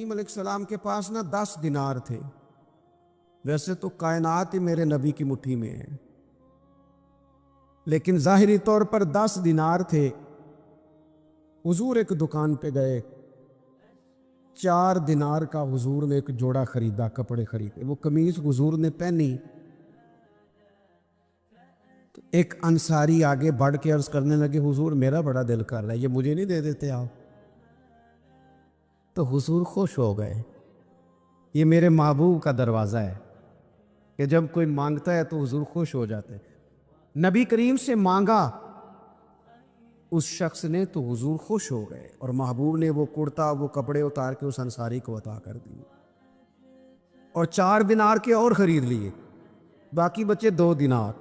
کریم علیہ السلام کے پاس نا 10 دینار تھے. ویسے تو کائنات ہی میرے نبی کی مٹھی میں ہے، لیکن ظاہری طور پر 10 دینار تھے. حضور ایک دکان پہ گئے، 4 دینار کا حضور نے ایک جوڑا خریدا، کپڑے خریدے. وہ قمیض حضور نے پہنی تو ایک انصاری آگے بڑھ کے عرض کرنے لگے، حضور میرا بڑا دل کر رہا ہے، یہ مجھے نہیں دے دیتے آپ؟ تو حضور خوش ہو گئے. یہ میرے محبوب کا دروازہ ہے کہ جب کوئی مانگتا ہے تو حضور خوش ہو جاتے ہیں. نبی کریم سے مانگا اس شخص نے تو حضور خوش ہو گئے، اور محبوب نے وہ کرتا، وہ کپڑے اتار کے اس انصاری کو عطا کر دیے، اور 4 دینار کے اور خرید لیے، باقی بچے 2 دینار.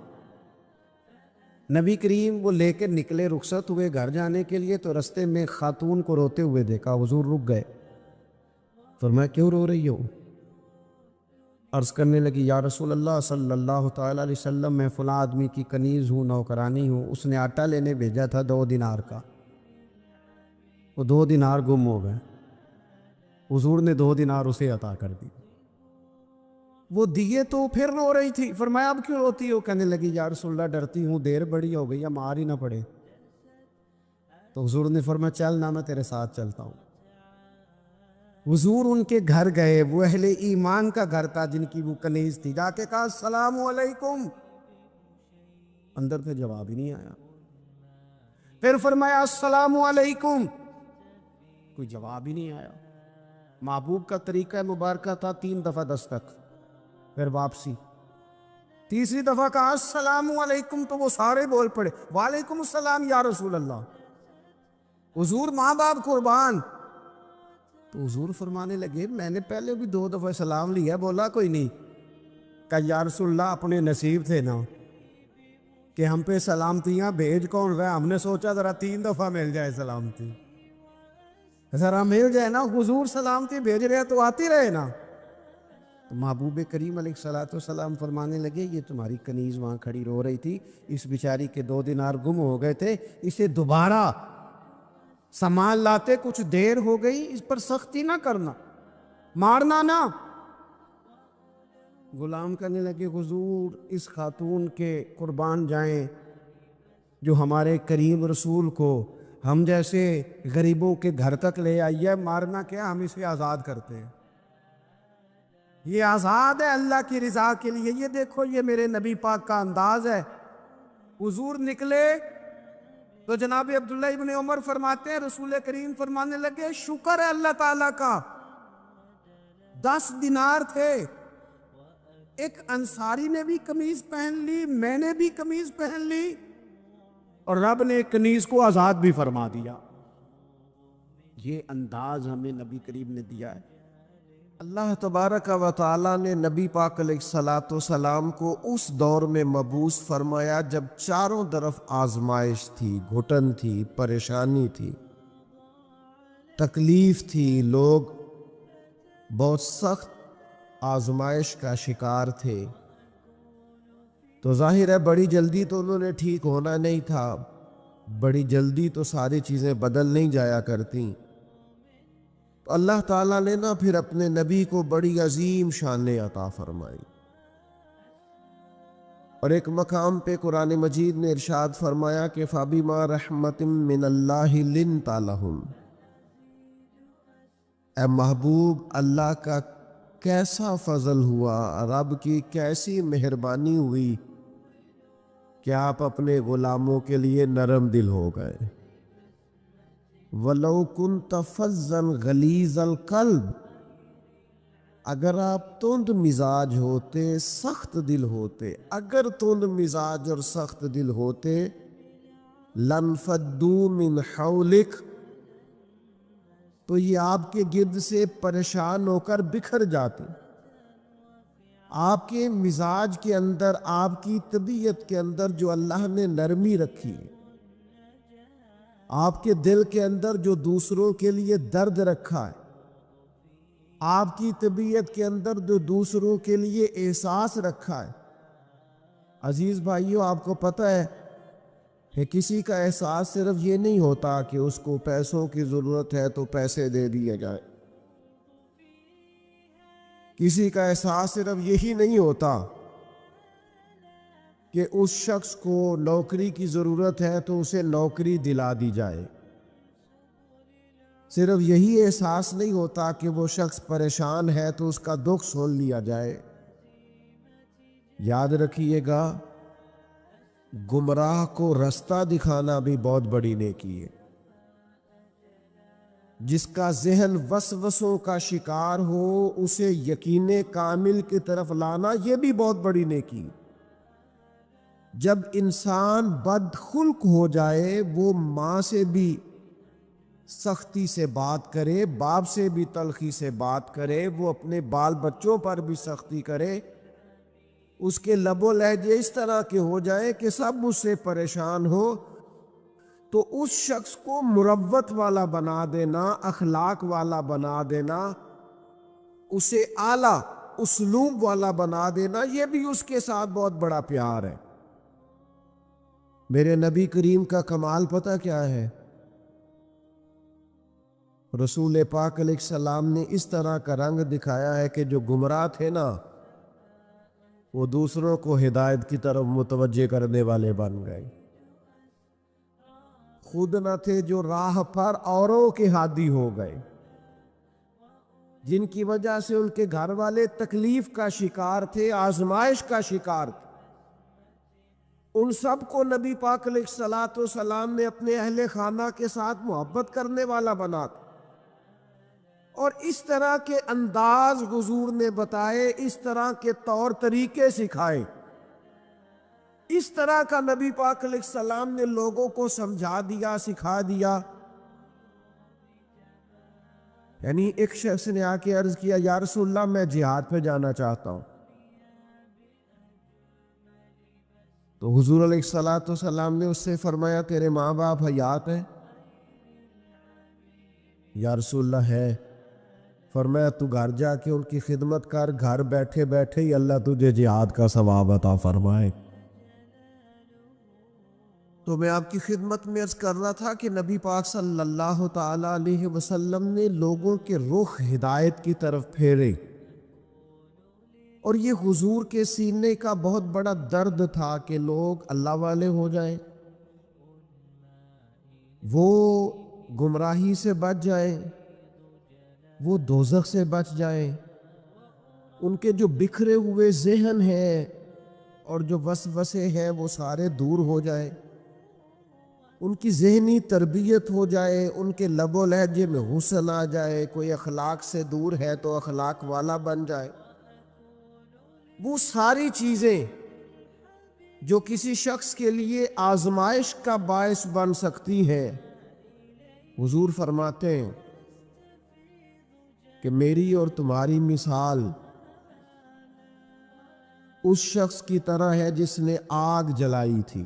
نبی کریم وہ لے کے نکلے، رخصت ہوئے گھر جانے کے لیے، تو رستے میں خاتون کو روتے ہوئے دیکھا. حضور رک گئے، فرمایا کیوں رو رہی ہو؟ عرض کرنے لگی، یا رسول اللہ صلی اللہ تعالیٰ علیہ وسلم، میں فلاں آدمی کی کنیز ہوں، نوکرانی ہوں، اس نے آٹا لینے بھیجا تھا 2 دینار کا، وہ 2 دینار گم ہو گئے. حضور نے 2 دینار اسے عطا کر دی. وہ دیے تو پھر رو رہی تھی. فرمایا اب کیوں روتی ہو؟ کہنے لگی، یا رسول اللہ ڈرتی ہوں دیر بڑی ہو گئی، مار ہی نہ پڑے. تو حضور نے فرمایا چل نہ، میں تیرے ساتھ چلتا ہوں. حضور ان کے گھر گئے، وہ اہل ایمان کا گھر تھا جن کی وہ کنیز تھی. جا کے کہا السلام علیکم، اندر سے جواب ہی نہیں آیا. پھر فرمایا السلام علیکم، کوئی جواب ہی نہیں آیا. محبوب کا طریقہ مبارکہ تھا 3 دفعہ دستک، پھر واپسی. تیسری دفعہ کہا السلام علیکم تو وہ سارے بول پڑے وعلیکم السلام یا رسول اللہ. حضور ماں باپ قربان. تو حضور فرمانے لگے، میں نے پہلے بھی 2 دفعہ سلام لیا، بولا کوئی نہیں. کہا یا رسول اللہ اپنے نصیب تھے نا کہ ہم پہ سلامتیاں بھیج کون رہا، ہم نے سوچا ذرا 3 دفعہ مل جائے سلامتی، ذرا مل جائے نا. حضور سلامتی بھیج رہے تو آتی رہے نا. تو محبوب کریم علیہ الصلوۃ والسلام فرمانے لگے، یہ تمہاری کنیز وہاں کھڑی رو رہی تھی، اس بیچاری کے 2 دینار گم ہو گئے تھے، اسے دوبارہ سامان لاتے کچھ دیر ہو گئی، اس پر سختی نہ کرنا، مارنا نہ. غلام کہنے لگے، حضور اس خاتون کے قربان جائیں جو ہمارے کریم رسول کو ہم جیسے غریبوں کے گھر تک لے آئی ہے، مارنا کیا، ہم اسے آزاد کرتے ہیں، یہ آزاد ہے اللہ کی رضا کے لیے. یہ دیکھو یہ میرے نبی پاک کا انداز ہے. حضور نکلے تو جناب عبداللہ ابن عمر فرماتے ہیں رسول کریم فرمانے لگے، شکر ہے اللہ تعالیٰ کا، 10 دینار تھے، ایک انصاری نے بھی قمیض پہن لی، میں نے بھی قمیض پہن لی، اور رب نے کنیز کو آزاد بھی فرما دیا. یہ انداز ہمیں نبی کریم نے دیا ہے. اللہ تبارک و تعالیٰ نے نبی پاک علیہ الصلوۃ والسلام کو اس دور میں مبعوث فرمایا جب چاروں طرف آزمائش تھی، گھٹن تھی، پریشانی تھی، تکلیف تھی، لوگ بہت سخت آزمائش کا شکار تھے. تو ظاہر ہے بڑی جلدی تو انہوں نے ٹھیک ہونا نہیں تھا، بڑی جلدی تو ساری چیزیں بدل نہیں جایا کرتی. تو اللہ تعالیٰ نے نا پھر اپنے نبی کو بڑی عظیم شان عطا فرمائی. اور ایک مقام پہ قرآن مجید نے ارشاد فرمایا کہ فَبِمَا رَحْمَةٍ مِّنَ اللَّهِ لِنْتَ لَهُمْ. اے محبوب، اللہ کا کیسا فضل ہوا، رب کی کیسی مہربانی ہوئی کہ آپ اپنے غلاموں کے لیے نرم دل ہو گئے. وَلَوْ كُنْتَ فَظًّا غَلِيظَ الْقَلْبِ، اگر آپ تند مزاج ہوتے، سخت دل ہوتے، اگر تند مزاج اور سخت دل ہوتے، لَانْفَضُّوا مِنْ حَوْلِكَ، تو یہ آپ کے گرد سے پریشان ہو کر بکھر جاتے. آپ کے مزاج کے اندر، آپ کی طبیعت کے اندر جو اللہ نے نرمی رکھی ہے، آپ کے دل کے اندر جو دوسروں کے لیے درد رکھا ہے، آپ کی طبیعت کے اندر جو دوسروں کے لیے احساس رکھا ہے. عزیز بھائیو، آپ کو پتہ ہے کہ کسی کا احساس صرف یہ نہیں ہوتا کہ اس کو پیسوں کی ضرورت ہے تو پیسے دے دیے جائے. کسی کا احساس صرف یہی نہیں ہوتا کہ اس شخص کو نوکری کی ضرورت ہے تو اسے نوکری دلا دی جائے، صرف یہی احساس نہیں ہوتا کہ وہ شخص پریشان ہے تو اس کا دکھ سن لیا جائے۔ یاد رکھیے گا، گمراہ کو رستہ دکھانا بھی بہت بڑی نیکی ہے۔ جس کا ذہن وسوسوں کا شکار ہو اسے یقین کامل کی طرف لانا، یہ بھی بہت بڑی نیکی ہے۔ جب انسان بد خلق ہو جائے، وہ ماں سے بھی سختی سے بات کرے، باپ سے بھی تلخی سے بات کرے، وہ اپنے بال بچوں پر بھی سختی کرے، اس کے لب و لہجے اس طرح کے ہو جائے کہ سب اس سے پریشان ہو، تو اس شخص کو مروت والا بنا دینا، اخلاق والا بنا دینا، اسے اعلیٰ اسلوب والا بنا دینا، یہ بھی اس کے ساتھ بہت بڑا پیار ہے۔ میرے نبی کریم کا کمال پتہ کیا ہے؟ رسول پاک علیہ السلام نے اس طرح کا رنگ دکھایا ہے کہ جو گمراہ تھے نا، وہ دوسروں کو ہدایت کی طرف متوجہ کرنے والے بن گئے، خود نہ تھے جو راہ پر اوروں کے ہادی ہو گئے، جن کی وجہ سے ان کے گھر والے تکلیف کا شکار تھے، آزمائش کا شکار تھے، ان سب کو نبی پاک علیہ السلام نے اپنے اہل خانہ کے ساتھ محبت کرنے والا بنا دیا، اور اس طرح کے انداز حضور نے بتائے، اس طرح کے طور طریقے سکھائے، اس طرح کا نبی پاک علیہ السلام نے لوگوں کو سمجھا دیا، سکھا دیا۔ یعنی ایک شخص نے آ کے عرض کیا، یا رسول اللہ میں جہاد پہ جانا چاہتا ہوں، تو حضور علیہ السلام نے اس سے فرمایا، تیرے ماں باپ حیات ہیں؟ یا رسول اللہ ہے۔ فرمایا تو گھر جا کے ان کی خدمت کر، گھر بیٹھے بیٹھے ہی اللہ تجھے جہاد کا ثواب عطا فرمائے۔ تو میں آپ کی خدمت میں عرض کر رہا تھا کہ نبی پاک صلی اللہ تعالی علیہ وسلم نے لوگوں کے رخ ہدایت کی طرف پھیرے، اور یہ حضور کے سینے کا بہت بڑا درد تھا کہ لوگ اللہ والے ہو جائیں، وہ گمراہی سے بچ جائیں، وہ دوزخ سے بچ جائیں، ان کے جو بکھرے ہوئے ذہن ہیں اور جو وسوسے ہیں وہ سارے دور ہو جائیں، ان کی ذہنی تربیت ہو جائے، ان کے لب و لہجے میں حسن آ جائے، کوئی اخلاق سے دور ہے تو اخلاق والا بن جائے۔ وہ ساری چیزیں جو کسی شخص کے لیے آزمائش کا باعث بن سکتی ہیں، حضور فرماتے ہیں کہ میری اور تمہاری مثال اس شخص کی طرح ہے جس نے آگ جلائی تھی،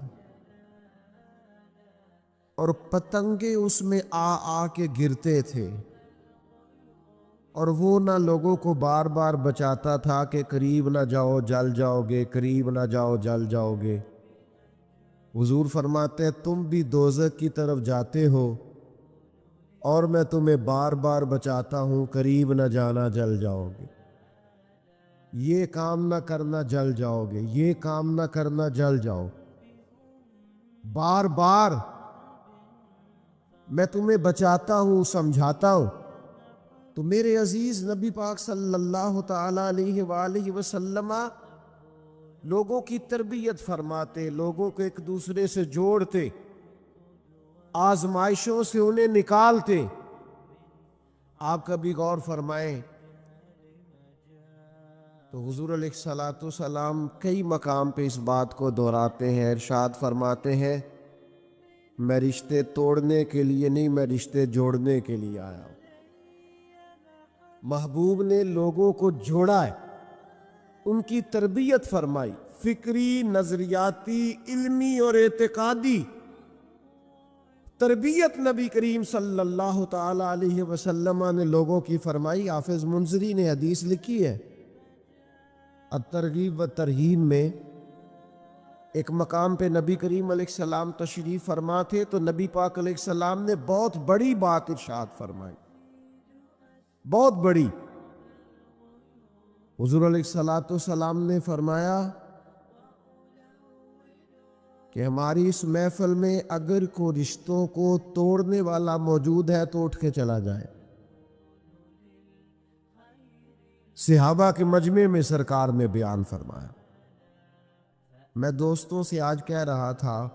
اور پتنگے اس میں آ کے گرتے تھے، اور وہ نہ لوگوں کو بار بار بچاتا تھا کہ قریب نہ جاؤ جل جاؤ گے، قریب نہ جاؤ جل جاؤ گے۔ حضور فرماتے ہیں تم بھی دوزخ کی طرف جاتے ہو، اور میں تمہیں بار بار بچاتا ہوں، قریب نہ جانا جل جاؤ گے، یہ کام نہ کرنا جل جاؤ گے، یہ کام نہ کرنا جل جاؤ، بار بار میں تمہیں بچاتا ہوں، سمجھاتا ہوں۔ تو میرے عزیز نبی پاک صلی اللہ تعالی علیہ وآلہ وسلم لوگوں کی تربیت فرماتے، لوگوں کو ایک دوسرے سے جوڑتے، آزمائشوں سے انہیں نکالتے۔ آپ کبھی غور فرمائیں تو حضور علیہ السلام کئی مقام پہ اس بات کو دہراتے ہیں، ارشاد فرماتے ہیں میں رشتے توڑنے کے لیے نہیں، میں رشتے جوڑنے کے لیے آیا ہوں۔ محبوب نے لوگوں کو جوڑا ہے، ان کی تربیت فرمائی، فکری، نظریاتی، علمی اور اعتقادی تربیت نبی کریم صلی اللہ تعالی علیہ وسلم نے لوگوں کی فرمائی۔ حافظ منذری نے حدیث لکھی ہے الترغیب و ترہیب میں، ایک مقام پہ نبی کریم علیہ السلام تشریف فرما تھے تو نبی پاک علیہ السلام نے بہت بڑی بات ارشاد فرمائی، بہت بڑی۔ حضور علیہ الصلوۃ والسلام نے فرمایا کہ ہماری اس محفل میں اگر کوئی رشتوں کو توڑنے والا موجود ہے تو اٹھ کے چلا جائے۔ صحابہ کے مجمع میں سرکار نے بیان فرمایا۔ میں دوستوں سے آج کہہ رہا تھا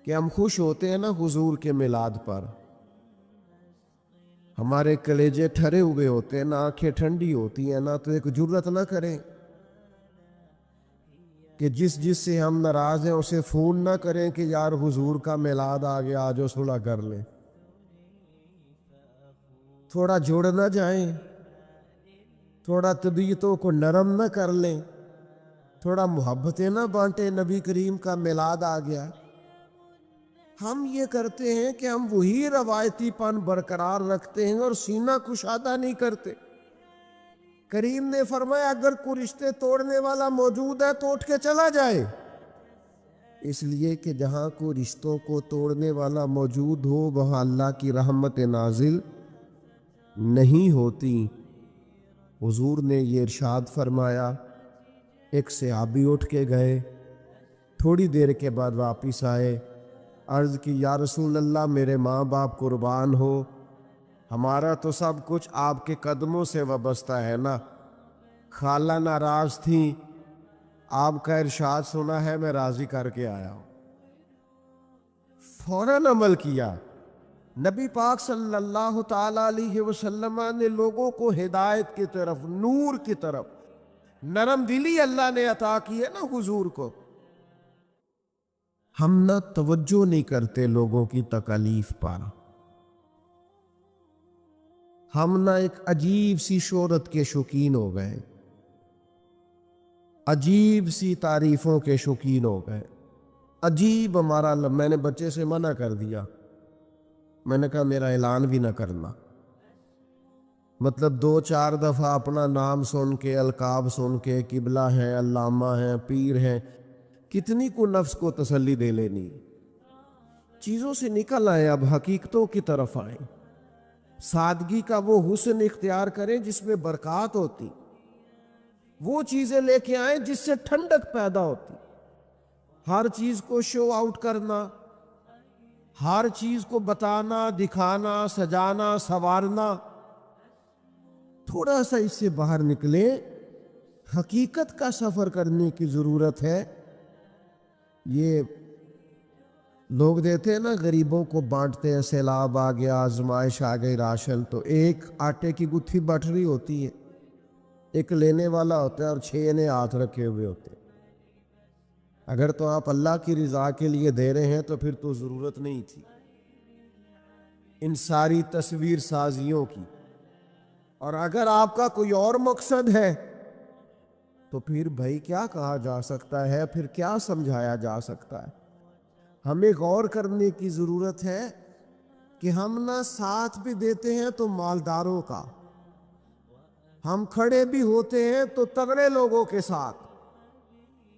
کہ ہم خوش ہوتے ہیں نا حضور کے میلاد پر، ہمارے کلیجے ٹھرے ہوئے ہوتے ہیں نا، آنکھیں ٹھنڈی ہوتی ہیں نا، تو ایک جرت نہ کریں کہ جس سے ہم ناراض ہیں اسے فون نہ کریں کہ یار حضور کا میلاد آ گیا، آجو صلح کر لیں۔ تھوڑا جوڑ نہ جائیں، تھوڑا طبیعتوں کو نرم نہ کر لیں، تھوڑا محبتیں نہ بانٹیں، نبی کریم کا میلاد آ گیا۔ ہم یہ کرتے ہیں کہ ہم وہی روایتی پن برقرار رکھتے ہیں اور سینہ کشادہ نہیں کرتے۔ کریم نے فرمایا اگر کوئی رشتے توڑنے والا موجود ہے تو اٹھ کے چلا جائے، اس لیے کہ جہاں کوئی رشتوں کو توڑنے والا موجود ہو وہاں اللہ کی رحمت نازل نہیں ہوتی۔ حضور نے یہ ارشاد فرمایا، ایک صحابی اٹھ کے گئے، تھوڑی دیر کے بعد واپس آئے، عرض کی یا رسول اللہ میرے ماں باپ قربان ہو، ہمارا تو سب کچھ آپ کے قدموں سے وابستہ ہے نا۔ خالہ ناراض تھیں، آپ کا ارشاد سنا ہے میں راضی کر کے آیا ہوں۔ فوراً عمل کیا۔ نبی پاک صلی اللہ تعالی علیہ وسلم نے لوگوں کو ہدایت کی طرف، نور کی طرف، نرم دلی اللہ نے عطا کی ہے نا حضور کو۔ ہم نہ توجہ نہیں کرتے لوگوں کی تکالیف پر، ہم نہ ایک عجیب سی شہرت کے شوقین ہو گئے، عجیب سی تعریفوں کے شوقین ہو گئے، عجیب ہمارا میں نے بچے سے منع کر دیا، میں نے کہا میرا اعلان بھی نہ کرنا، مطلب 2-4 دفعہ اپنا نام سن کے، القاب سن کے، قبلہ ہیں، علامہ ہیں، پیر ہیں، کتنی کو نفس کو تسلی دے لینی۔ چیزوں سے نکل آئے، اب حقیقتوں کی طرف آئیں، سادگی کا وہ حسن اختیار کریں جس میں برکات ہوتی، وہ چیزیں لے کے آئیں جس سے ٹھنڈک پیدا ہوتی۔ ہر چیز کو شو آؤٹ کرنا، ہر چیز کو بتانا، دکھانا، سجانا، سنوارنا، تھوڑا سا اس سے باہر نکلے، حقیقت کا سفر کرنے کی ضرورت ہے۔ یہ لوگ دیتے ہیں نا غریبوں کو بانٹتے ہیں، سیلاب آ گیا، آزمائش آ گئی، راشن، تو ایک آٹے کی گتھی بٹ رہی ہوتی ہے، ایک لینے والا ہوتا ہے اور 6 نے ہاتھ رکھے ہوئے ہوتے ہیں۔ اگر تو آپ اللہ کی رضا کے لیے دے رہے ہیں تو پھر تو ضرورت نہیں تھی ان ساری تصویر سازیوں کی، اور اگر آپ کا کوئی اور مقصد ہے تو پھر بھائی کیا کہا جا سکتا ہے، پھر کیا سمجھایا جا سکتا ہے۔ ہمیں غور کرنے کی ضرورت ہے کہ ہم نہ ساتھ بھی دیتے ہیں تو مالداروں کا، ہم کھڑے بھی ہوتے ہیں تو تگڑے لوگوں کے ساتھ۔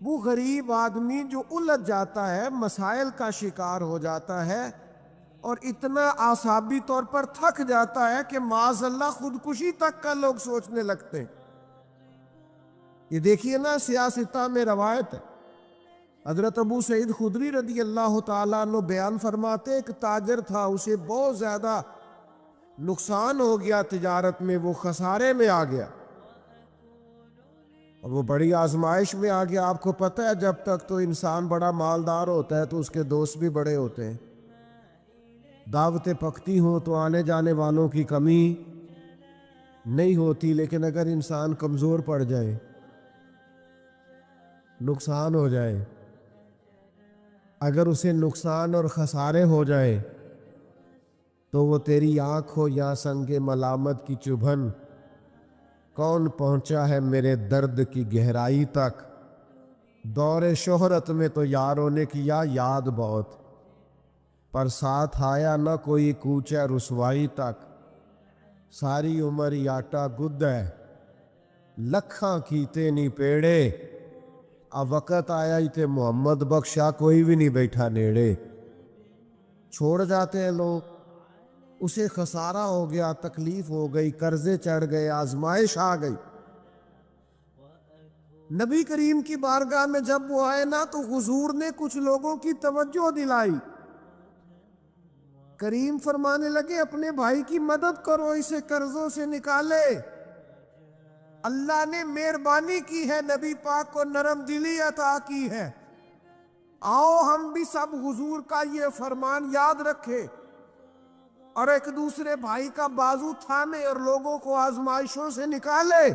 وہ غریب آدمی جو الجھ جاتا ہے، مسائل کا شکار ہو جاتا ہے اور اتنا اعصابی طور پر تھک جاتا ہے کہ معاذ اللہ خودکشی تک کا لوگ سوچنے لگتے ہیں۔ یہ دیکھیے نا سیاستہ میں روایت ہے، حضرت ابو سعید خدری رضی اللہ تعالیٰ عنہ بیان فرماتے، ایک تاجر تھا، اسے بہت زیادہ نقصان ہو گیا تجارت میں، وہ خسارے میں آ گیا اور وہ بڑی آزمائش میں آ گیا۔ آپ کو پتہ ہے جب تک تو انسان بڑا مالدار ہوتا ہے تو اس کے دوست بھی بڑے ہوتے ہیں، دعوتیں پکتی ہوں تو آنے جانے والوں کی کمی نہیں ہوتی، لیکن اگر انسان کمزور پڑ جائے، نقصان ہو جائے، اگر اسے نقصان اور خسارے ہو جائے تو وہ تیری آنکھ ہو یا سنگ ملامت کی چبھن، کون پہنچا ہے میرے درد کی گہرائی تک، دور شہرت میں تو یاروں نے کیا یاد بہت، پر ساتھ آیا نہ کوئی کوچہ رسوائی تک، ساری عمر آٹا گد ہے، لکھاں کیتے نہیں پیڑے، اب وقت آیا ہی تے محمد بخشا کوئی بھی نہیں بیٹھا نیڑے۔ چھوڑ جاتے ہیں لوگ، اسے خسارہ ہو گیا، تکلیف ہو گئی، قرضے چڑھ گئے، آزمائش آ گئی۔ نبی کریم کی بارگاہ میں جب وہ آئے نا تو حضور نے کچھ لوگوں کی توجہ دلائی۔ کریم فرمانے لگے اپنے بھائی کی مدد کرو، اسے قرضوں سے نکالے۔ اللہ نے مہربانی کی ہے، نبی پاک کو نرم دلی عطا کی ہے۔ آؤ ہم بھی سب حضور کا یہ فرمان یاد رکھیں اور ایک دوسرے بھائی کا بازو تھامے اور لوگوں کو آزمائشوں سے نکالے۔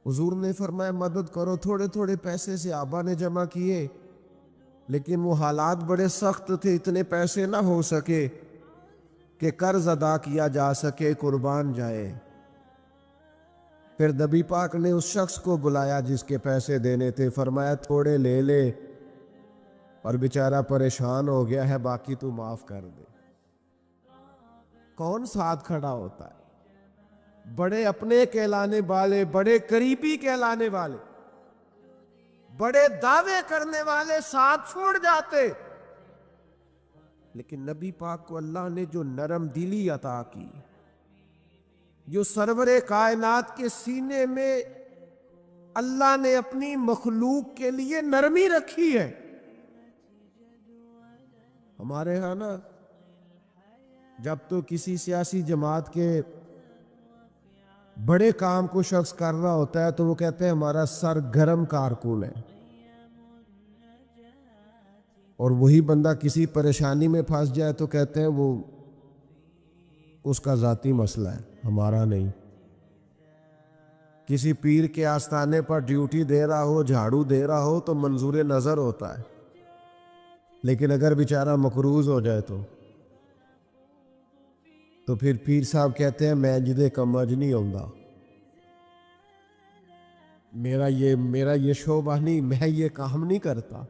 حضور نے فرمایا مدد کرو۔ تھوڑے تھوڑے پیسے سے آبا نے جمع کیے، لیکن وہ حالات بڑے سخت تھے، اتنے پیسے نہ ہو سکے کہ قرض ادا کیا جا سکے، قربان جائے۔ پھر نبی پاک نے اس شخص کو بلایا جس کے پیسے دینے تھے، فرمایا تھوڑے لے لے، اور بیچارہ پریشان ہو گیا ہے، باقی تو معاف کر دے۔ کون ساتھ کھڑا ہوتا ہے؟ بڑے اپنے کہلانے والے، بڑے قریبی کہلانے والے، بڑے دعوے کرنے والے ساتھ چھوڑ جاتے، لیکن نبی پاک کو اللہ نے جو نرم دلی عطا کی، جو سرور کائنات کے سینے میں اللہ نے اپنی مخلوق کے لیے نرمی رکھی ہے۔ ہمارے ہاں نا جب تو کسی سیاسی جماعت کے بڑے کام کو شخص کر رہا ہوتا ہے تو وہ کہتے ہیں ہمارا سرگرم کارکن ہے، اور وہی بندہ کسی پریشانی میں پھنس جائے تو کہتے ہیں وہ اس کا ذاتی مسئلہ ہے، ہمارا نہیں۔ کسی پیر کے آستانے پر ڈیوٹی دے رہا ہو، جھاڑو دے رہا ہو تو منظور نظر ہوتا ہے، لیکن اگر بیچارہ مقروض ہو جائے تو پھر پیر صاحب کہتے ہیں میں جدے کمج نہیں آؤں، میرا یہ شعبہ نہیں، میں یہ کام نہیں کرتا۔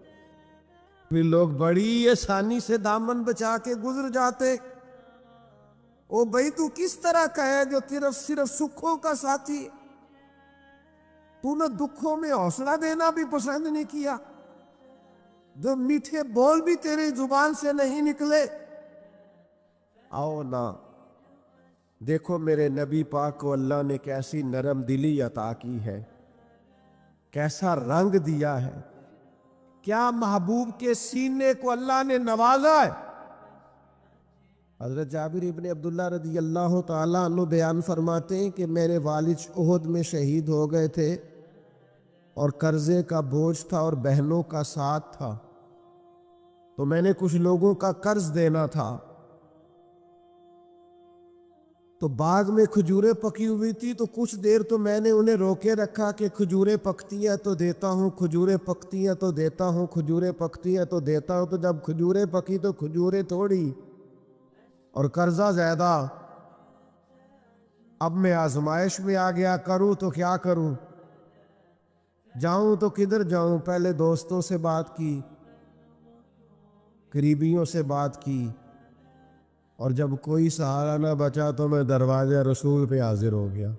پھر لوگ بڑی آسانی سے دامن بچا کے گزر جاتے۔ او بھائی تو کس طرح کا ہے جو صرف سکھوں کا ساتھی؟ تو نے دکھوں میں حوصلہ دینا بھی پسند نہیں کیا، جو میٹھے بول بھی تیرے زبان سے نہیں نکلے۔ آؤ نا دیکھو میرے نبی پاک کو اللہ نے کیسی نرم دلی عطا کی ہے، کیسا رنگ دیا ہے، کیا محبوب کے سینے کو اللہ نے نوازا ہے۔ حضرت جابر ابن عبداللہ رضی اللہ تعالیٰ عنہ بیان فرماتے ہیں کہ میرے والد احد میں شہید ہو گئے تھے، اور قرضے کا بوجھ تھا اور بہنوں کا ساتھ تھا، تو میں نے کچھ لوگوں کا قرض دینا تھا، تو باغ میں کھجوریں پکی ہوئی تھی، تو کچھ دیر تو میں نے انہیں روکے رکھا کہ کھجوریں پکتی ہیں تو دیتا ہوں، کھجوریں پکتی ہیں تو دیتا ہوں، کھجوریں پکتی ہیں تو دیتا ہوں۔ تو جب کھجوریں پکی تو کھجوریں توڑی اور قرضہ زیادہ۔ اب میں آزمائش میں آ گیا، کروں تو کیا کروں، جاؤں تو کدھر جاؤں؟ پہلے دوستوں سے بات کی، قریبیوں سے بات کی، اور جب کوئی سہارا نہ بچا تو میں دروازے رسول پہ حاضر ہو گیا۔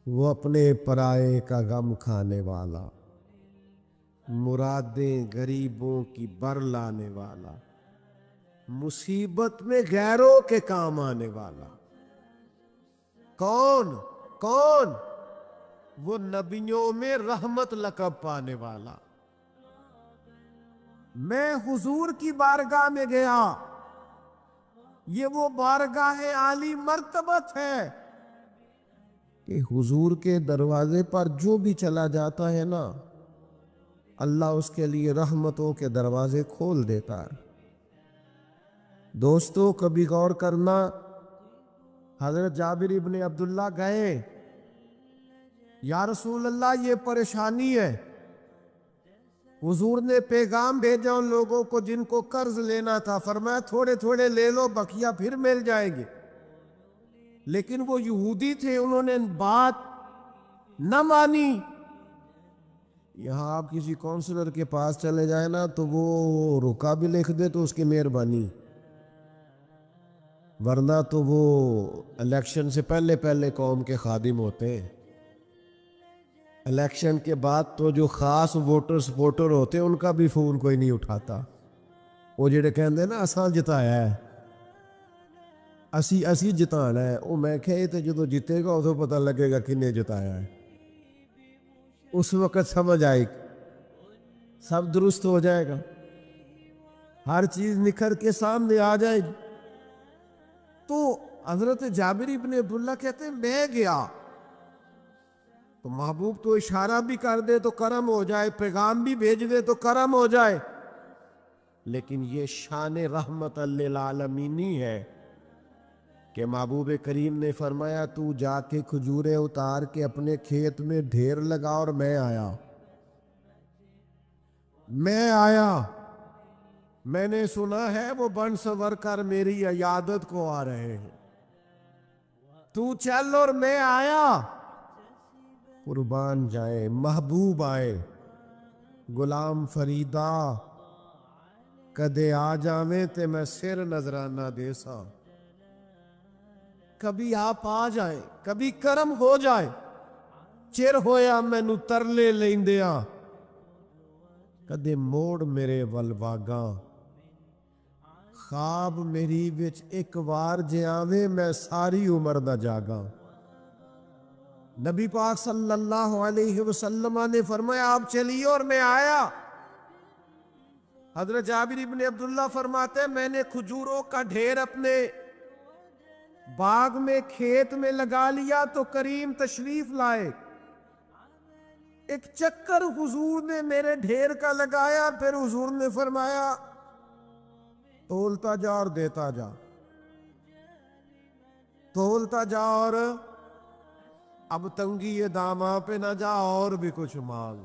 وہ اپنے پرائے کا غم کھانے والا، مرادیں غریبوں کی بر لانے والا، مصیبت میں غیروں کے کام آنے والا۔ کون؟ وہ نبیوں میں رحمت لقب پانے والا۔ میں حضور کی بارگاہ میں گیا، یہ وہ بارگاہ عالی مرتبت ہے کہ حضور کے دروازے پر جو بھی چلا جاتا ہے نا، اللہ اس کے لیے رحمتوں کے دروازے کھول دیتا ہے۔ دوستو کبھی غور کرنا، حضرت جابر ابن عبداللہ گئے، یا رسول اللہ یہ پریشانی ہے۔ حضور نے پیغام بھیجا ان لوگوں کو جن کو قرض لینا تھا، فرمایا تھوڑے تھوڑے لے لو، بقیہ پھر مل جائیں گے۔ لیکن وہ یہودی تھے، انہوں نے بات نہ مانی۔ یہاں آپ کسی کونسلر کے پاس چلے جائیں نا تو وہ رکا بھی لکھ دے تو اس کی مہربانی، ورنہ تو وہ الیکشن سے پہلے قوم کے خادم ہوتے ہیں، الیکشن کے بعد تو جو خاص ووٹر سپورٹر ہوتے ہیں ان کا بھی فون کوئی نہیں اٹھاتا۔ وہ جڑے کہندے نا اساں جتایا ہے، اسی جتانا ہے، وہ میں کہ تو جدو جیتے گا ادو پتہ لگے گا کنے جتایا ہے، اس وقت سمجھ آئے گی، سب درست ہو جائے گا، ہر چیز نکھر کے سامنے آ جائے گی۔ تو حضرت جابر ابن عبداللہ کہتے ہیں میں گیا تو محبوب تو اشارہ بھی کر دے تو کرم ہو جائے، پیغام بھی بھیج دے تو کرم ہو جائے، لیکن یہ شان رحمت للعالمینی ہے کہ محبوب کریم نے فرمایا تو جا کے کھجوریں اتار کے اپنے کھیت میں ڈھیر لگا، اور میں آیا، میں نے سنا ہے وہ بن سنور کر میری عیادت کو آ رہے ہیں، تو چل اور میں آیا، قربان جائے محبوب آئے، غلام فریدا کدے آ جاویں تے میں سر نظرانہ دے سا، کبھی آپ آ جائیں، کبھی کرم ہو جائے، چر ہویا مینو ترلے لیندیا، کدے موڑ میرے ول واگاں، خواب میری وچ ایک وار جے آویں میں ساری عمر دا جاگاں۔ نبی پاک صلی اللہ علیہ وسلم نے فرمایا آپ چلیے اور میں آیا۔ حضرت جابر ابن عبداللہ فرماتے ہیں میں نے کھجوروں کا ڈھیر اپنے باغ میں کھیت میں لگا لیا تو کریم تشریف لائے، ایک چکر حضور نے میرے ڈھیر کا لگایا، پھر حضور نے فرمایا تولتا جا اور دیتا جا، تولتا جا اور اب تنگی داماں پہ نہ جا، اور بھی کچھ مانگ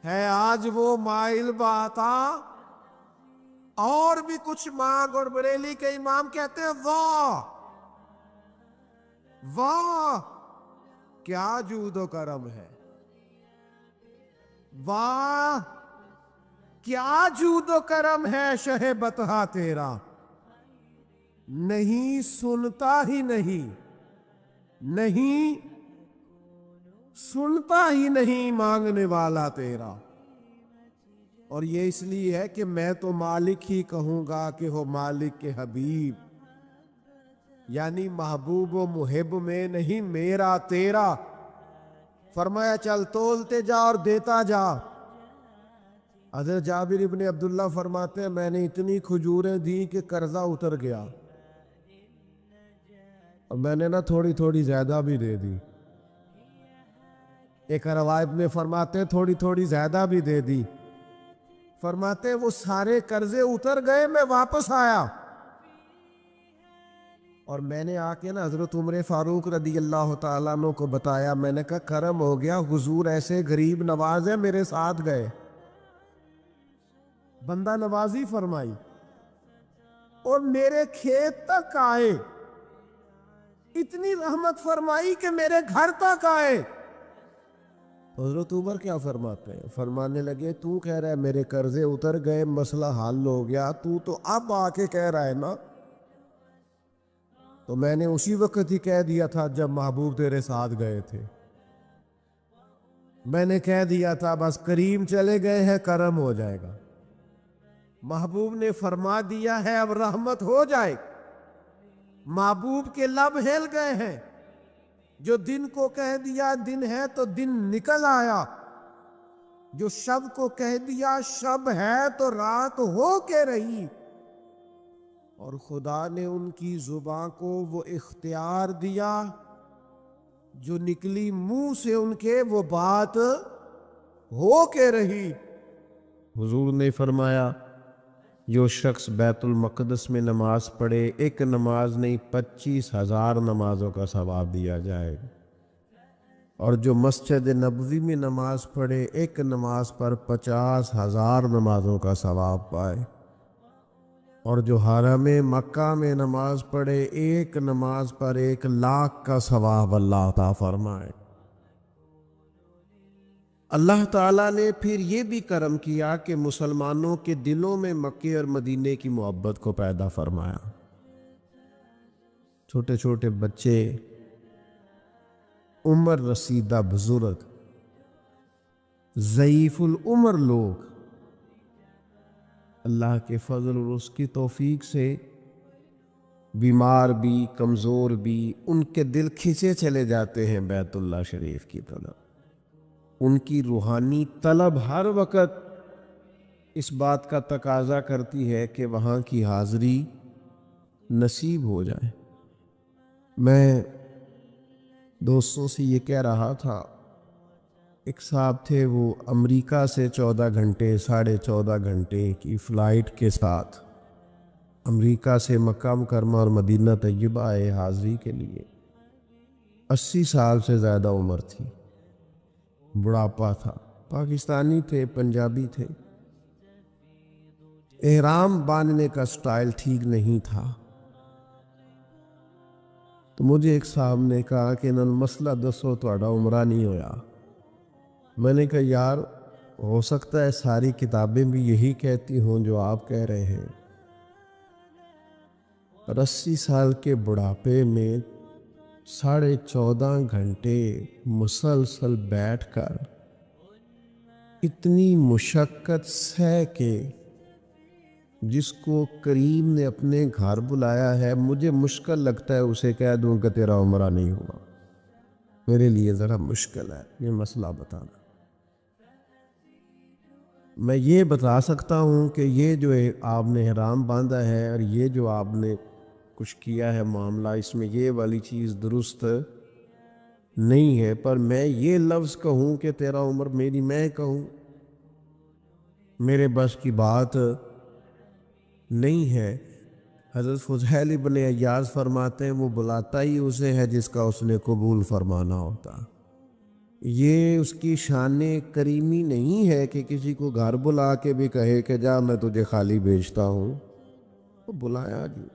ہے آج وہ مائل باتا، اور بھی کچھ مانگ۔ اور بریلی کے امام کہتے ہیں واہ واہ کیا جود و کرم ہے، واہ کیا جود و کرم ہے شہ بطحا تیرا، نہیں سنتا ہی نہیں سنتا ہی نہیں مانگنے والا تیرا۔ اور یہ اس لیے ہے کہ میں تو مالک ہی کہوں گا کہ ہو مالک کے حبیب، یعنی محبوب و محب میں نہیں میرا تیرا۔ فرمایا چل تولتے جا اور دیتا جا۔ حضرت جابر ابن عبداللہ فرماتے ہیں میں نے اتنی کھجوریں دی کہ قرضہ اتر گیا، اور میں نے نا تھوڑی تھوڑی زیادہ بھی دے دی، ایک روایت میں فرماتے ہیں تھوڑی تھوڑی زیادہ بھی دے دی، فرماتے ہیں وہ سارے قرضے اتر گئے، میں واپس آیا اور میں نے آ کے نا حضرت عمر فاروق رضی اللہ تعالیٰ عنہ کو بتایا، میں نے کہا کرم ہو گیا، حضور ایسے غریب نواز ہیں میرے ساتھ گئے، بندہ نوازی فرمائی اور میرے کھیت تک آئے، اتنی رحمت فرمائی کہ میرے گھر تک آئے۔ حضرت عمر کیا فرماتے ہیں؟ فرمانے لگے تو کہہ رہا ہے میرے قرضے اتر گئے، مسئلہ حل ہو گیا، تو اب آ کے کہہ رہا ہے نا، تو میں نے اسی وقت ہی کہہ دیا تھا جب محبوب تیرے ساتھ گئے تھے، میں نے کہہ دیا تھا بس کریم چلے گئے ہیں کرم ہو جائے گا، محبوب نے فرما دیا ہے اب رحمت ہو جائے، محبوب کے لب ہل گئے ہیں، جو دن کو کہہ دیا دن ہے تو دن نکل آیا، جو شب کو کہہ دیا شب ہے تو رات ہو کے رہی، اور خدا نے ان کی زبان کو وہ اختیار دیا جو نکلی منہ سے ان کے وہ بات ہو کے رہی۔ حضور نے فرمایا جو شخص بیت المقدس میں نماز پڑھے ایک نماز نہیں 25,000 نمازوں کا ثواب دیا جائے گا، اور جو مسجد نبوی میں نماز پڑھے ایک نماز پر 50,000 نمازوں کا ثواب پائے، اور جو حرم مکہ میں نماز پڑھے ایک نماز پر 1,00,000 کا ثواب اللہ عطا فرمائے۔ اللہ تعالیٰ نے پھر یہ بھی کرم کیا کہ مسلمانوں کے دلوں میں مکے اور مدینے کی محبت کو پیدا فرمایا، چھوٹے چھوٹے بچے، عمر رسیدہ بزرگ، ضعیف العمر لوگ اللہ کے فضل اور اس کی توفیق سے بیمار بھی کمزور بھی ان کے دل کھنچے چلے جاتے ہیں بیت اللہ شریف کی طرف. ان کی روحانی طلب ہر وقت اس بات کا تقاضا کرتی ہے کہ وہاں کی حاضری نصیب ہو جائے. میں دوستوں سے یہ کہہ رہا تھا، ایک صاحب تھے، وہ امریکہ سے 14.5 گھنٹے کی فلائٹ کے ساتھ امریکہ سے مکہ مکرمہ اور مدینہ طیبہ آئے حاضری کے لیے. 80 سال سے زیادہ عمر تھی، بڑھاپا تھا، پاکستانی تھے، پنجابی تھے. احرام باندھنے کا سٹائل ٹھیک نہیں تھا. تو مجھے ایک صاحب نے کہا کہ انہوں مسئلہ دسو تہاڈا عمرہ نہیں ہویا. میں نے کہا یار ہو سکتا ہے ساری کتابیں بھی یہی کہتی ہوں جو آپ کہہ رہے ہیں، اور 80 سال کے بڑھاپے میں 14.5 گھنٹے مسلسل بیٹھ کر اتنی مشقت سہ کے جس کو کریم نے اپنے گھر بلایا ہے، مجھے مشکل لگتا ہے اسے کہہ دوں کہ تیرا عمرہ نہیں ہوا. میرے لیے ذرا مشکل ہے یہ مسئلہ بتانا. میں یہ بتا سکتا ہوں کہ یہ جو آپ نے احرام باندھا ہے اور یہ جو آپ نے کچھ کیا ہے معاملہ، اس میں یہ والی چیز درست نہیں ہے. پر میں یہ لفظ کہوں کہ تیرا عمر، میں کہوں میرے بس کی بات نہیں ہے. حضرت فضیل بن عیاض فرماتے ہیں وہ بلاتا ہی اسے ہے جس کا اس نے قبول فرمانا ہوتا. یہ اس کی شان کریمی نہیں ہے کہ کسی کو گھر بلا کے بھی کہے کہ جا میں تجھے خالی بھیجتا ہوں. وہ بلایا جی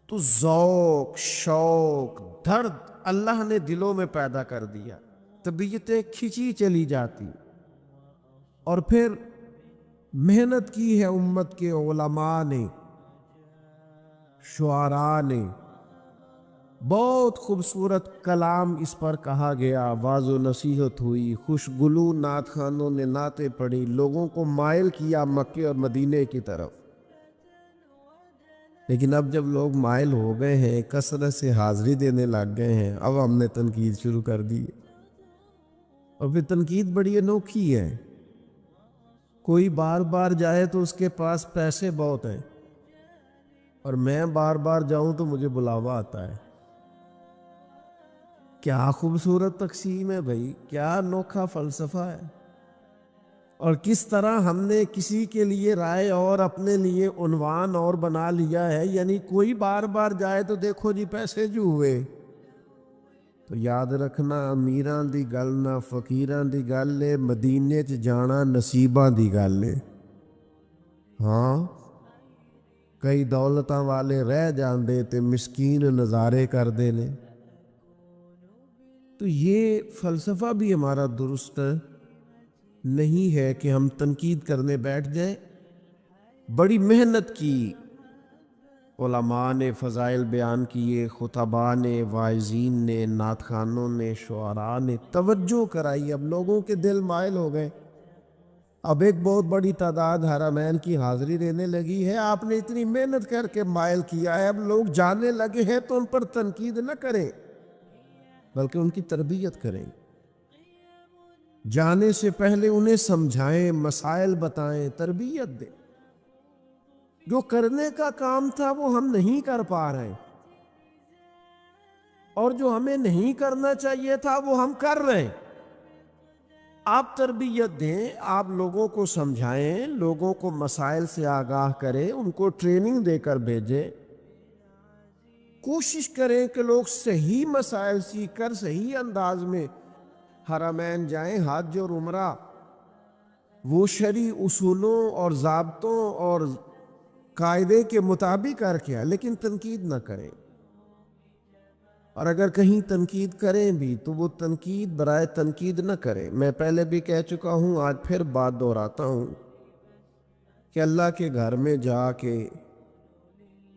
تو ذوق شوق درد اللہ نے دلوں میں پیدا کر دیا، طبیعتیں کھینچی چلی جاتی. اور پھر محنت کی ہے امت کے علماء نے، شعراء نے، بہت خوبصورت کلام اس پر کہا گیا، واعظ و نصیحت ہوئی، خوشگلو نعت خوانوں نے نعتیں پڑھی، لوگوں کو مائل کیا مکے اور مدینے کی طرف. لیکن اب جب لوگ مائل ہو گئے ہیں، کثرت سے حاضری دینے لگ گئے ہیں، اب ہم نے تنقید شروع کر دی. اور پھر تنقید بڑی انوکھی ہے. کوئی بار بار جائے تو اس کے پاس پیسے بہت ہیں، اور میں بار بار جاؤں تو مجھے بلاوا آتا ہے. کیا خوبصورت تقسیم ہے بھائی، کیا انوکھا فلسفہ ہے. اور کس طرح ہم نے کسی کے لیے رائے اور اپنے لیے عنوان اور بنا لیا ہے. یعنی کوئی بار بار جائے تو دیکھو جی پیسے جو ہوئے. تو یاد رکھنا امیراں دی گل نہ فقیراں دی گل ہے، مدینے چ جانا نصیباں دی گل ہے. ہاں کئی دولتاں والے رہ جاندے تے مسکین نظارے کردے نے. تو یہ فلسفہ بھی ہمارا درست نہیں ہے کہ ہم تنقید کرنے بیٹھ جائیں. بڑی محنت کی، علماء نے فضائل بیان کیے، خطباء نے، واعظین نے، نعت خوانوں نے، شعراء نے توجہ کرائی. اب لوگوں کے دل مائل ہو گئے. اب ایک بہت بڑی تعداد حرمین کی حاضری دینے لگی ہے. آپ نے اتنی محنت کر کے مائل کیا ہے، اب لوگ جانے لگے ہیں تو ان پر تنقید نہ کریں بلکہ ان کی تربیت کریں. جانے سے پہلے انہیں سمجھائیں، مسائل بتائیں، تربیت دیں. جو کرنے کا کام تھا وہ ہم نہیں کر پا رہے، اور جو ہمیں نہیں کرنا چاہیے تھا وہ ہم کر رہے ہیں. آپ تربیت دیں، آپ لوگوں کو سمجھائیں، لوگوں کو مسائل سے آگاہ کریں، ان کو ٹریننگ دے کر بھیجیں. کوشش کریں کہ لوگ صحیح مسائل سیکھ کر صحیح انداز میں حرمین جائیں. حج اور عمرہ وہ شرعی اصولوں اور ضابطوں اور قاعدے کے مطابق کر کے، لیکن تنقید نہ کریں. اور اگر کہیں تنقید کریں بھی تو وہ تنقید برائے تنقید نہ کریں. میں پہلے بھی کہہ چکا ہوں، آج پھر بات دہراتا ہوں کہ اللہ کے گھر میں جا کے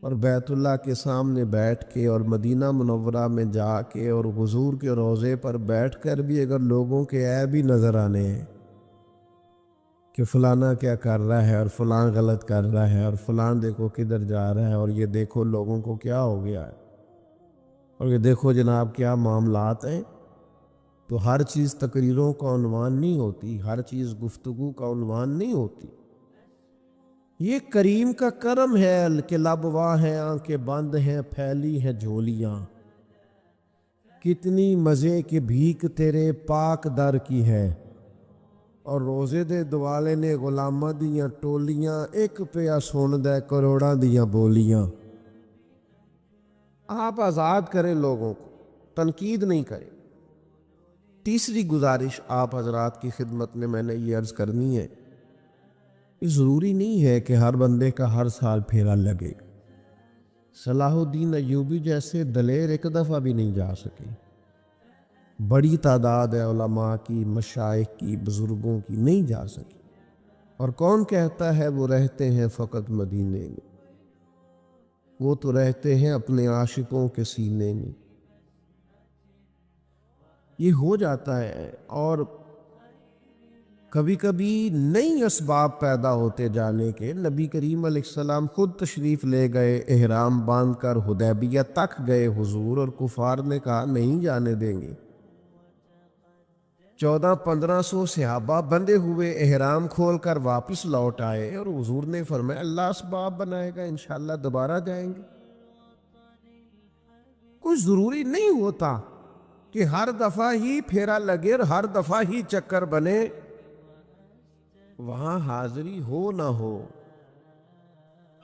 اور بیت اللہ کے سامنے بیٹھ کے اور مدینہ منورہ میں جا کے اور حضور کے روضے پر بیٹھ کر بھی اگر لوگوں کے عیب ہی نظر آنے ہیں کہ فلانا کیا کر رہا ہے اور فلاں غلط کر رہا ہے اور فلاں دیکھو کدھر جا رہا ہے اور یہ دیکھو لوگوں کو کیا ہو گیا ہے اور یہ دیکھو جناب کیا معاملات ہیں، تو ہر چیز تقریروں کا عنوان نہیں ہوتی، ہر چیز گفتگو کا عنوان نہیں ہوتی۔ یہ کریم کا کرم ہے کہ لب واہ ہیں آنکھیں بند ہیں پھیلی ہیں جھولیاں، کتنی مزے کی بھیک تیرے پاک در کی ہے، اور روزے دے دوالے نے غلاماں دیاں ٹولیاں، ایک پیا سن دے کروڑاں دیاں بولیاں۔ آپ آزاد کریں لوگوں کو، تنقید نہیں کریں۔ تیسری گزارش آپ حضرات کی خدمت میں نے یہ عرض کرنی ہے، یہ ضروری نہیں ہے کہ ہر بندے کا ہر سال پھیرا لگے۔ صلاح الدین ایوبی جیسے دلیر ایک دفعہ بھی نہیں جا سکے، بڑی تعداد ہے علماء کی، مشائخ کی، بزرگوں کی، نہیں جا سکی۔ اور کون کہتا ہے وہ رہتے ہیں فقط مدینے میں، وہ تو رہتے ہیں اپنے عاشقوں کے سینے میں۔ یہ ہو جاتا ہے، اور کبھی کبھی نئی اسباب پیدا ہوتے جانے کے۔ نبی کریم علیہ السلام خود تشریف لے گئے، احرام باندھ کر حدیبیہ تک گئے حضور، اور کفار نے کہا نہیں جانے دیں گے۔ 1400-1500 صحابہ بندے ہوئے احرام کھول کر واپس لوٹ آئے، اور حضور نے فرمایا اللہ اسباب بنائے گا، انشاءاللہ دوبارہ جائیں گے۔ کوئی ضروری نہیں ہوتا کہ ہر دفعہ ہی پھیرا لگے اور ہر دفعہ ہی چکر بنے، وہاں حاضری ہو نہ ہو۔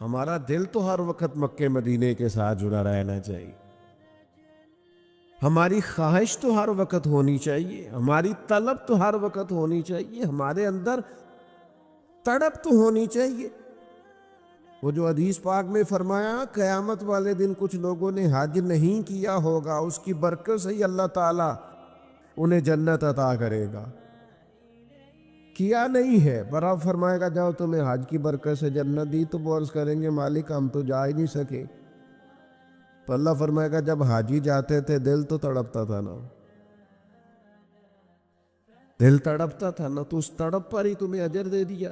ہمارا دل تو ہر وقت مکے مدینے کے ساتھ جڑا رہنا چاہیے، ہماری خواہش تو ہر وقت ہونی چاہیے، ہماری طلب تو ہر وقت ہونی چاہیے، ہمارے اندر تڑپ تو ہونی چاہیے۔ وہ جو حدیث پاک میں فرمایا قیامت والے دن کچھ لوگوں نے حج نہیں کیا ہوگا، اس کی برکت سے ہی اللہ تعالیٰ انہیں جنت عطا کرے گا۔ کیا نہیں ہے پر اب فرمائے گا جاؤ تمہیں حج کی برکت سے جنت دی، تو وہ عرض کریں گے مالک ہم تو جا ہی نہیں سکے۔ تو اللہ فرمائے گا جب حاجی جاتے تھے دل تو تڑپتا تھا نا، دل تڑپتا تھا نا، تو اس تڑپ پر ہی تمہیں اجر دے دیا۔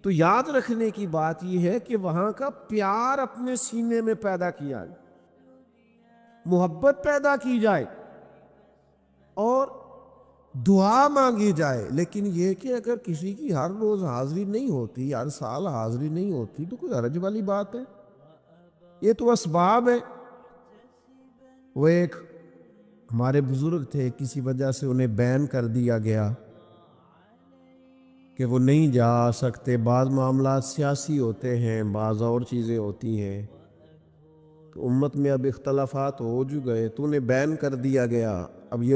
تو یاد رکھنے کی بات یہ ہے کہ وہاں کا پیار اپنے سینے میں پیدا کیا جائے، محبت پیدا کی جائے اور دعا مانگی جائے۔ لیکن یہ کہ اگر کسی کی ہر روز حاضری نہیں ہوتی، ہر سال حاضری نہیں ہوتی، تو کوئی حرج والی بات ہے؟ یہ تو اسباب ہے۔ وہ ایک ہمارے بزرگ تھے، کسی وجہ سے انہیں بین کر دیا گیا کہ وہ نہیں جا سکتے، بعض معاملات سیاسی ہوتے ہیں، بعض اور چیزیں ہوتی ہیں، تو امت میں اب اختلافات ہو جو گئے تو انہیں بین کر دیا گیا۔ اب یہ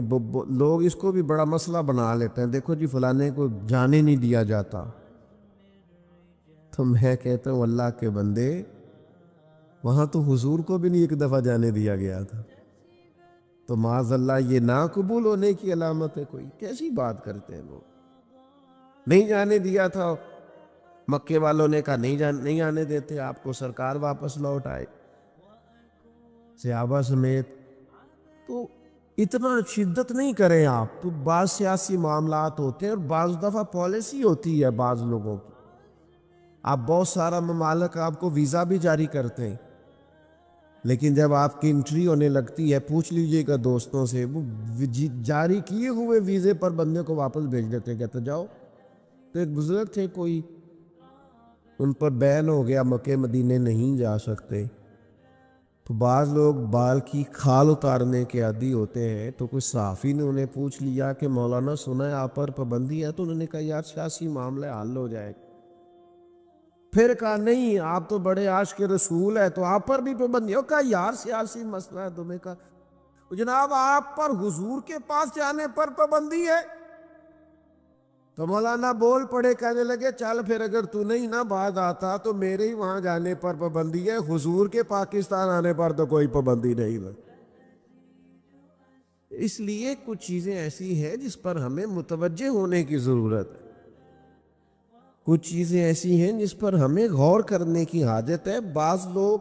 لوگ اس کو بھی بڑا مسئلہ بنا لیتے ہیں، دیکھو جی فلانے کو جانے نہیں دیا جاتا۔ تو میں کہتا ہوں اللہ کے بندے، وہاں تو حضور کو بھی نہیں ایک دفعہ جانے دیا گیا تھا، تو معاذ اللہ یہ نا قبول ہونے کی علامت ہے؟ کوئی کیسی بات کرتے ہیں لوگ؟ نہیں جانے دیا تھا، مکے والوں نے کہا نہیں آنے دیتے آپ کو، سرکار واپس لوٹ آئے صحابہ سمیت۔ تو اتنا شدت نہیں کریں آپ، تو بعض سیاسی معاملات ہوتے ہیں اور بعض دفعہ پالیسی ہوتی ہے بعض لوگوں کی۔ آپ بہت سارا ممالک آپ کو ویزا بھی جاری کرتے ہیں، لیکن جب آپ کی انٹری ہونے لگتی ہے، پوچھ لیجئے گا دوستوں سے، وہ جاری کیے ہوئے ویزے پر بندے کو واپس بھیج دیتے ہیں، کہتے جاؤ۔ تو ایک بزرگ تھے کوئی، ان پر بین ہو گیا، مکے مدینے نہیں جا سکتے۔ تو بعض لوگ بال کی کھال اتارنے کے عادی ہوتے ہیں، تو کوئی صحافی نے انہیں پوچھ لیا کہ مولانا سنا ہے آپ پر پابندی ہے؟ تو انہوں نے کہا یار سیاسی معاملہ حل ہو جائے گا۔ پھر کہا نہیں آپ تو بڑے عاشق رسول ہے تو آپ پر بھی پابندی ہو۔ کہا یار سیاسی مسئلہ ہے، تمہیں کہا جناب آپ پر حضور کے پاس جانے پر پابندی ہے؟ تو مولانا بول پڑے، کہنے لگے چل پھر اگر تو نہیں نہ بعد آتا تو میرے ہی وہاں جانے پر پابندی ہے، حضور کے پاکستان آنے پر تو کوئی پابندی نہیں ہے۔ اس لیے کچھ چیزیں ایسی ہیں جس پر ہمیں متوجہ ہونے کی ضرورت ہے، کچھ چیزیں ایسی ہیں جس پر ہمیں غور کرنے کی حاجت ہے۔ بعض لوگ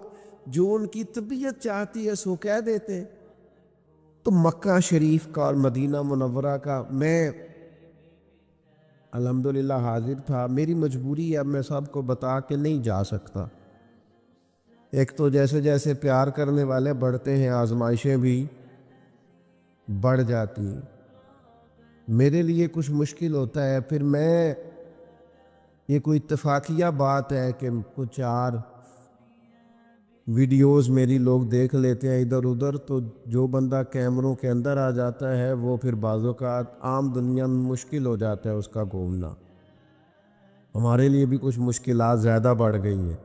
جو ان کی طبیعت چاہتی ہے سو کہہ دیتے ہیں۔ تو مکہ شریف کا اور مدینہ منورہ کا، میں الحمدللہ حاضر تھا. میری مجبوری ہے، اب میں سب کو بتا کے نہیں جا سکتا. ایک تو جیسے جیسے پیار کرنے والے بڑھتے ہیں آزمائشیں بھی بڑھ جاتی ہیں. میرے لیے کچھ مشکل ہوتا ہے، پھر میں یہ کوئی اتفاقیہ بات ہے کہ کچھ 4 ویڈیوز میری لوگ دیکھ لیتے ہیں ادھر ادھر، تو جو بندہ کیمروں کے اندر آ جاتا ہے وہ پھر بعض اوقات عام دنیا میں مشکل ہو جاتا ہے اس کا گھومنا. ہمارے لیے بھی کچھ مشکلات زیادہ بڑھ گئی ہیں.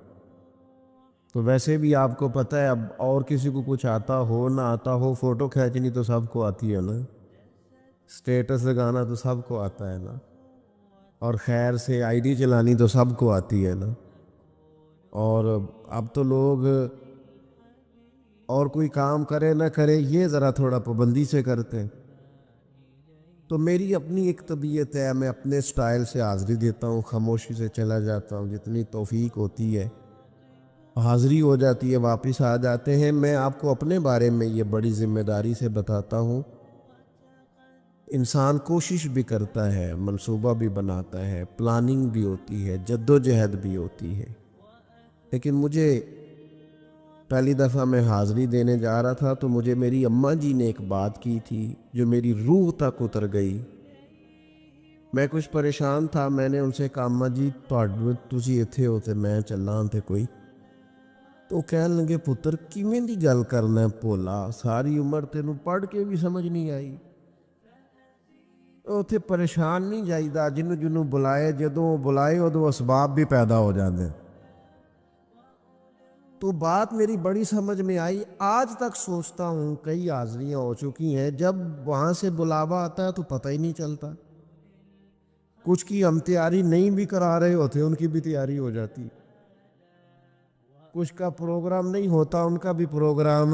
تو ویسے بھی آپ کو پتہ ہے، اب اور کسی کو کچھ آتا ہو نہ آتا ہو، فوٹو کھینچنی تو سب کو آتی ہے نا، سٹیٹس لگانا تو سب کو آتا ہے نا، اور خیر سے آئی ڈی چلانی تو سب کو آتی ہے نا. اور اب تو لوگ اور کوئی کام کرے نہ کرے یہ ذرا تھوڑا پابندی سے کرتے ہیں. تو میری اپنی ایک طبیعت ہے، میں اپنے سٹائل سے حاضری دیتا ہوں، خاموشی سے چلا جاتا ہوں. جتنی توفیق ہوتی ہے حاضری ہو جاتی ہے، واپس آ جاتے ہیں. میں آپ کو اپنے بارے میں یہ بڑی ذمہ داری سے بتاتا ہوں. انسان کوشش بھی کرتا ہے، منصوبہ بھی بناتا ہے، پلاننگ بھی ہوتی ہے، جد و جہد بھی ہوتی ہے. لیکن مجھے پہلی دفعہ میں حاضری دینے جا رہا تھا تو مجھے میری اماں جی نے ایک بات کی تھی جو میری روح تک اتر گئی. میں کچھ پریشان تھا. میں نے ان سے کہا اماں جی تسی ایتھے ہو تے میں چلاں تے کوئی. تو کہنے لگے پتر کیویں دی گل کرنا ہے بھولا، ساری عمر تینوں پڑھ کے بھی سمجھ نہیں آئی. اتنے پریشان نہیں جائیدا، جنوں جنوں بلائے جدوں بلائے ادوں اسباب بھی پیدا ہو جاتے ہیں. تو بات میری بڑی سمجھ میں آئی. آج تک سوچتا ہوں، کئی حاضریاں ہو چکی ہیں، جب وہاں سے بلاوا آتا ہے تو پتہ ہی نہیں چلتا. کچھ کی ہم تیاری نہیں بھی کرا رہے ہوتے، ان کی بھی تیاری ہو جاتی. کچھ کا پروگرام نہیں ہوتا، ان کا بھی پروگرام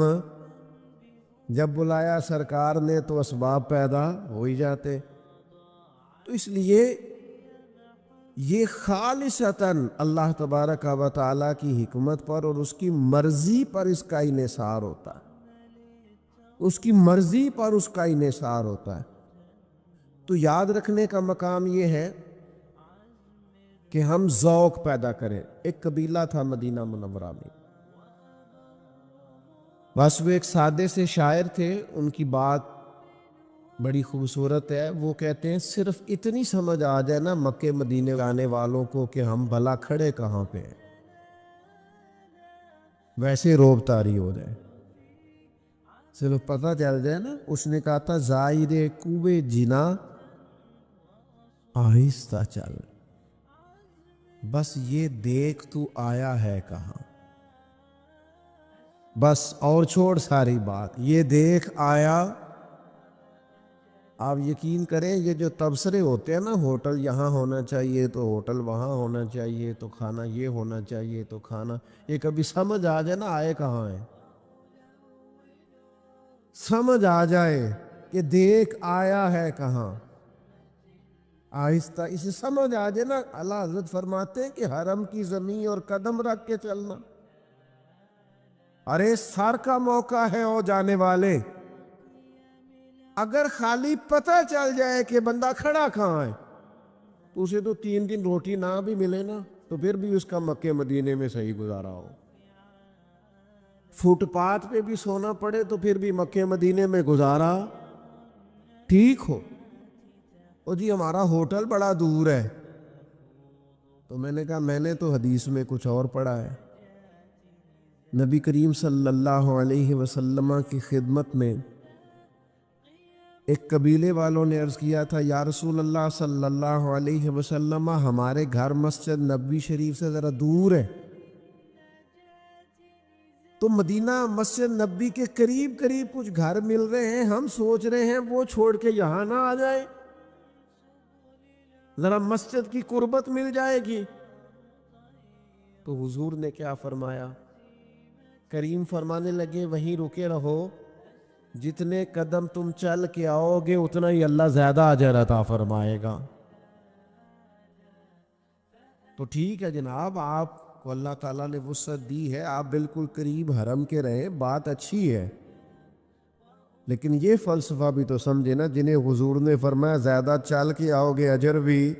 جب بلایا سرکار نے تو اسباب پیدا ہو ہی جاتے. تو اس لیے یہ خالصتاً اللہ تبارک و تعالیٰ کی حکمت پر اور اس کی مرضی پر اس کا انحصار ہوتا ہے. اس کی مرضی پر اس کا انحصار ہوتا ہے. تو یاد رکھنے کا مقام یہ ہے کہ ہم ذوق پیدا کریں. ایک قبیلہ تھا مدینہ منورہ میں، بس وہ ایک سادے سے شاعر تھے. ان کی بات بڑی خوبصورت ہے. وہ کہتے ہیں صرف اتنی سمجھ آ جائے نا مکے مدینے جانے والوں کو کہ ہم بھلا کھڑے کہاں پہ ہیں، ویسے روب طاری ہو جائے. صرف پتہ چل جائے نا. اس نے کہا تھا زائر کوبے جنا آہستہ چل، بس یہ دیکھ تو آیا ہے کہاں. بس اور چھوڑ ساری بات، یہ دیکھ آیا. آپ یقین کریں یہ جو تبصرے ہوتے ہیں نا، ہوٹل یہاں ہونا چاہیے تو ہوٹل وہاں ہونا چاہیے تو کھانا یہ ہونا چاہیے تو کھانا، یہ کبھی سمجھ آ جائے نا آئے کہاں ہے. سمجھ آ جائے کہ دیکھ آیا ہے کہاں، آہستہ اسے سمجھ آ جائے نا. اللہ حضرت فرماتے ہیں کہ حرم کی زمین اور قدم رکھ کے چلنا. ارے سر کا موقع ہے او جانے والے. اگر خالی پتہ چل جائے کہ بندہ کھڑا کہاں ہے تو اسے تو 3 دن روٹی نہ بھی ملے نا تو پھر بھی اس کا مکے مدینے میں صحیح گزارا ہو. فٹ پاتھ پہ بھی سونا پڑے تو پھر بھی مکے مدینے میں گزارا ٹھیک ہو. او جی ہمارا ہوٹل بڑا دور ہے. تو میں نے کہا میں نے تو حدیث میں کچھ اور پڑھا ہے. نبی کریم صلی اللہ علیہ وسلم کی خدمت میں ایک قبیلے والوں نے عرض کیا تھا یا رسول اللہ صلی اللہ علیہ وسلم، ہمارے گھر مسجد نبوی شریف سے ذرا دور ہے، تو مدینہ مسجد نبوی کے قریب قریب کچھ گھر مل رہے ہیں، ہم سوچ رہے ہیں وہ چھوڑ کے یہاں نہ آ جائے، ذرا مسجد کی قربت مل جائے گی. تو حضور نے کیا فرمایا؟ کریم فرمانے لگے وہیں رکے رہو، جتنے قدم تم چل کے آؤ گے اتنا ہی اللہ زیادہ اجر عطا فرمائے گا. تو ٹھیک ہے جناب، آپ کو اللہ تعالیٰ نے وسعت دی ہے، آپ بالکل قریب حرم کے رہیں، بات اچھی ہے. لیکن یہ فلسفہ بھی تو سمجھے نا، جنہیں حضور نے فرمایا زیادہ چل کے آؤ گے اجر بھی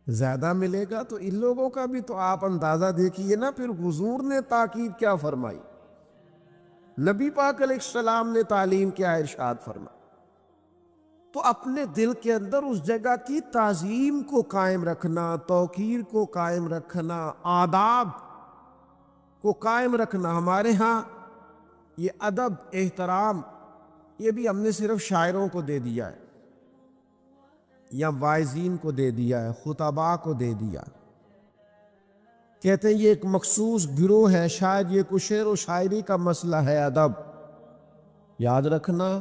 زیادہ ملے گا تو ان لوگوں کا بھی تو آپ اندازہ دیکھیے نا، پھر حضور نے تاکید کیا فرمائی، نبی پاک علیہ السلام نے تعلیم کیا ارشاد فرمائی۔ تو اپنے دل کے اندر اس جگہ کی تعظیم کو قائم رکھنا، توقیر کو قائم رکھنا، آداب کو قائم رکھنا۔ ہمارے ہاں یہ ادب، احترام، یہ بھی ہم نے صرف شاعروں کو دے دیا ہے، یا واعظین کو دے دیا ہے، خطباء کو دے دیا۔ کہتے ہیں یہ ایک مخصوص گروہ ہے، شاید یہ کچھ شعر و شاعری کا مسئلہ ہے، ادب۔ یاد رکھنا